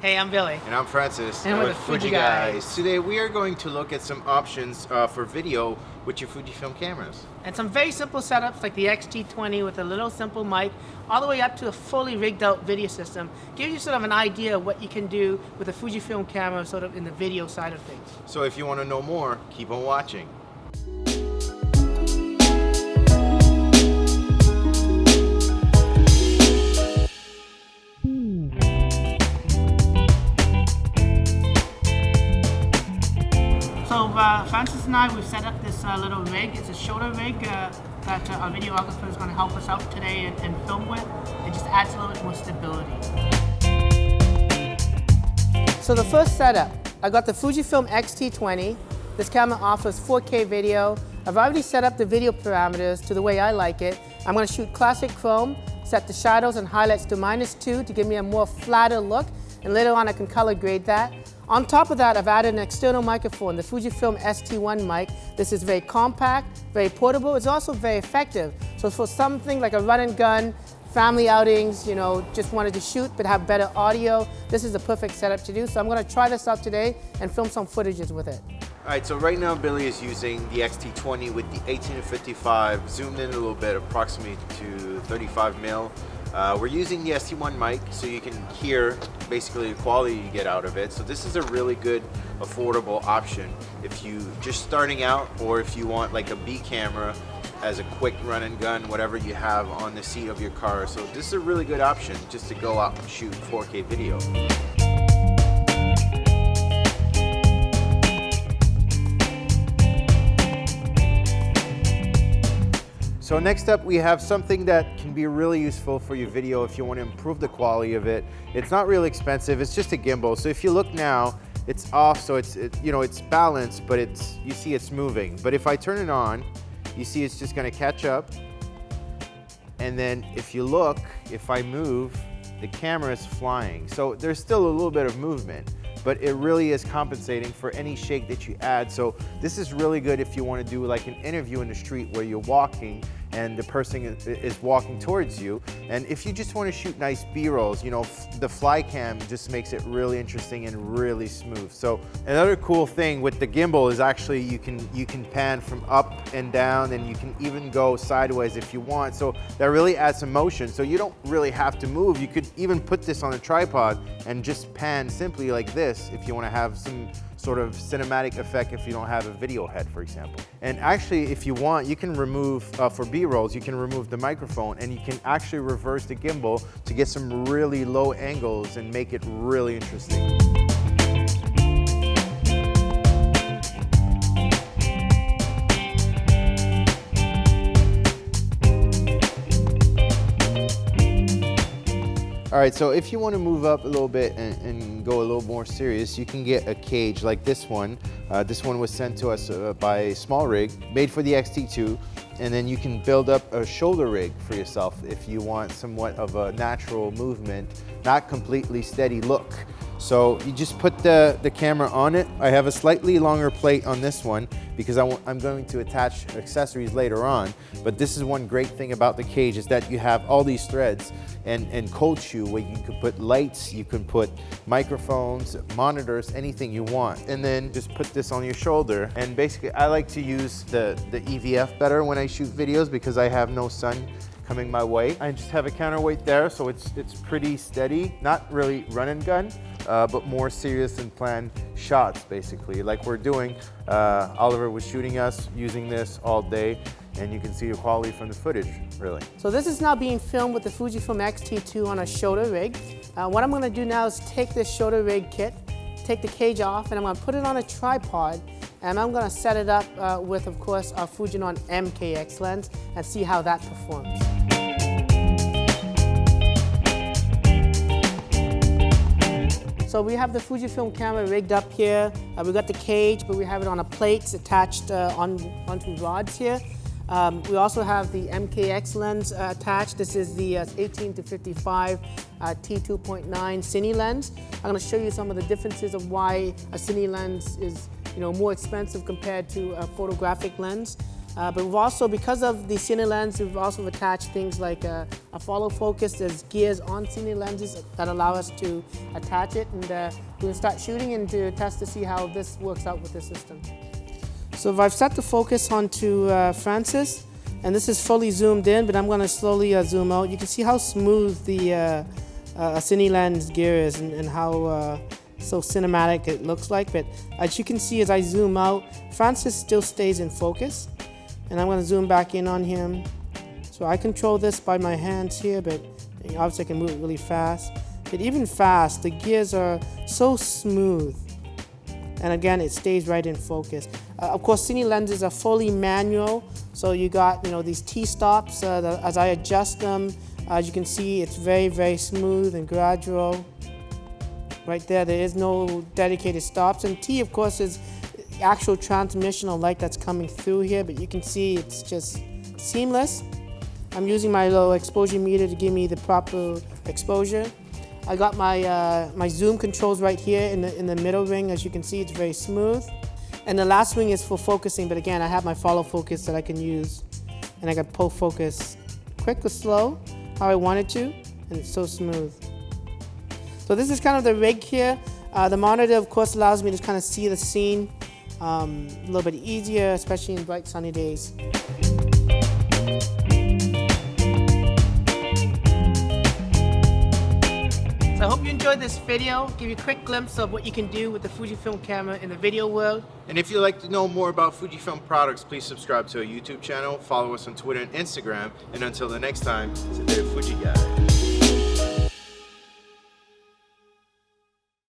Hey, I'm Billy. And I'm Francis. And we're the Fuji Guys. Today we are going to look at some options for video with your Fujifilm cameras. And some very simple setups like the X-T20 with a little simple mic, all the way up to a fully rigged out video system. Gives you sort of an idea of what you can do with a Fujifilm camera sort of in the video side of things. So if you want to know more, keep on watching. So Francis and I, we've set up this little rig. It's a shoulder rig that our videographer is going to help us out today and film with. It just adds a little bit more stability. So the first setup, I got the Fujifilm X-T20. This camera offers 4K video. I've already set up the video parameters to the way I like it. I'm going to shoot classic chrome, set the shadows and highlights to -2 to give me a more flatter look, and later on I can color grade that. On top of that, I've added an external microphone, the Fujifilm ST1 mic. This is very compact, very portable. It's also very effective. So for something like a run and gun, family outings, you know, just wanted to shoot but have better audio, this is the perfect setup to do. So I'm going to try this out today and film some footages with it. All right, so right now Billy is using the X-T20 with the 18-55, zoomed in a little bit, approximately to 35 mil. We're using the ST1 mic so you can hear basically the quality you get out of it. So this is a really good, affordable option if you just starting out, or if you want like a B camera as a quick run and gun, whatever you have on the seat of your car. So this is a really good option just to go out and shoot 4K video. So next up we have something that can be really useful for your video if you want to improve the quality of it. It's not really expensive, it's just a gimbal. So if you look now, it's off, so it's balanced, but you see it's moving. But if I turn it on, you see it's just going to catch up. And then if you look, if I move, the camera is flying. So there's still a little bit of movement, but it really is compensating for any shake that you add. So this is really good if you want to do like an interview in the street where you're walking and the person is walking towards you. And if you just want to shoot nice B-rolls, you know, the fly cam just makes it really interesting and really smooth. So another cool thing with the gimbal is actually you can pan from up and down, and you can even go sideways if you want. So that really adds some motion. So you don't really have to move. You could even put this on a tripod and just pan simply like this if you want to have some sort of cinematic effect if you don't have a video head, for example. And actually, if you want, you can remove, for B-rolls, you can remove the microphone and you can actually reverse the gimbal to get some really low angles and make it really interesting. All right, so if you want to move up a little bit and go a little more serious, you can get a cage like this one. This one was sent to us by Small Rig, made for the X-T2, and then you can build up a shoulder rig for yourself if you want somewhat of a natural movement, not completely steady look. So you just put the camera on it. I have a slightly longer plate on this one because I'm going to attach accessories later on. But this is one great thing about the cage is that you have all these threads and cold shoe where you can put lights, you can put microphones, monitors, anything you want. And then just put this on your shoulder. And basically I like to use the EVF better when I shoot videos because I have no sun coming my way. I just have a counterweight there, so it's pretty steady. Not really run and gun, but more serious and planned shots, basically. Like we're doing, Oliver was shooting us using this all day, and you can see the quality from the footage, really. So this is now being filmed with the Fujifilm X-T2 on a shoulder rig. What I'm going to do now is take this shoulder rig kit, take the cage off, and I'm going to put it on a tripod, and I'm going to set it up with, of course, our Fujinon MKX lens and see how that performs. So we have the Fujifilm camera rigged up here. We got the cage, but we have it on a plate attached onto rods here. We also have the MKX lens attached. This is the 18-55 t2.9 Cine lens. I'm going to show you some of the differences of why a Cine lens is more expensive compared to a photographic lens. But we've also, because of the Cine lens, we've also attached things like a follow focus. There's gears on Cine lenses that allow us to attach it, and we'll start shooting and to test to see how this works out with the system. So if I've set the focus onto Francis, and this is fully zoomed in, but I'm going to slowly zoom out. You can see how smooth the Cine lens gear is, and how so cinematic it looks like. But as you can see, as I zoom out, Francis still stays in focus. And I'm going to zoom back in on him. So I control this by my hands here, but obviously I can move it really fast. But even fast, the gears are so smooth. And again, it stays right in focus. Of course, Cine lenses are fully manual. So you got these T-stops. As I adjust them, as you can see, it's very, very smooth and gradual. Right there is no dedicated stops. And T, of course, is actual transmissional light that's coming through here, but you can see it's just seamless. I'm using my little exposure meter to give me the proper exposure. I got my zoom controls right here in the middle ring. As you can see, it's very smooth. And the last ring is for focusing, but again, I have my follow focus that I can use, and I got pull focus quick or slow, how I want it to, and it's so smooth. So this is kind of the rig here. The monitor, of course, allows me to kind of see the scene a little bit easier, especially in bright sunny days. So I hope you enjoyed this video. Give you a quick glimpse of what you can do with the Fujifilm camera in the video world. And if you'd like to know more about Fujifilm products, please subscribe to our YouTube channel, follow us on Twitter and Instagram, and until the next time, it's a Fuji guy.